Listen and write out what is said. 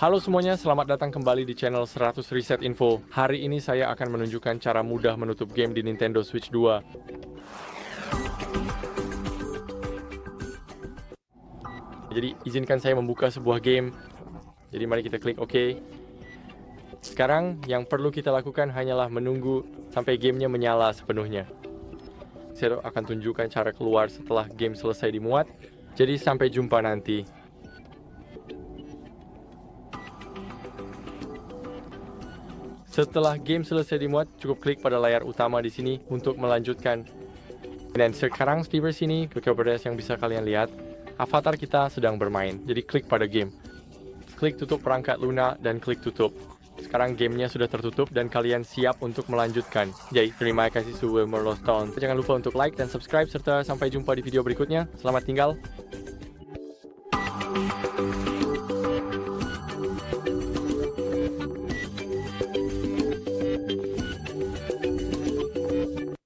Halo semuanya, selamat datang kembali di channel 100 Reset Info. Hari ini saya akan menunjukkan cara mudah menutup game di Nintendo Switch 2. Jadi izinkan saya membuka sebuah game. Jadi mari kita klik OK. Sekarang yang perlu kita lakukan hanyalah menunggu sampai gamenya menyala sepenuhnya. Saya akan tunjukkan cara keluar setelah game selesai dimuat. Jadi sampai jumpa nanti. Setelah game selesai dimuat, cukup klik pada layar utama di sini untuk melanjutkan. Dan sekarang seperti sini, keberadaan yang bisa kalian lihat, avatar kita sedang bermain. Jadi klik pada game. Klik tutup perangkat Luna dan klik tutup. Sekarang gamenya sudah tertutup dan kalian siap untuk melanjutkan. Jadi terima kasih sudah menonton. Jangan lupa untuk like dan subscribe serta sampai jumpa di video berikutnya. Selamat tinggal.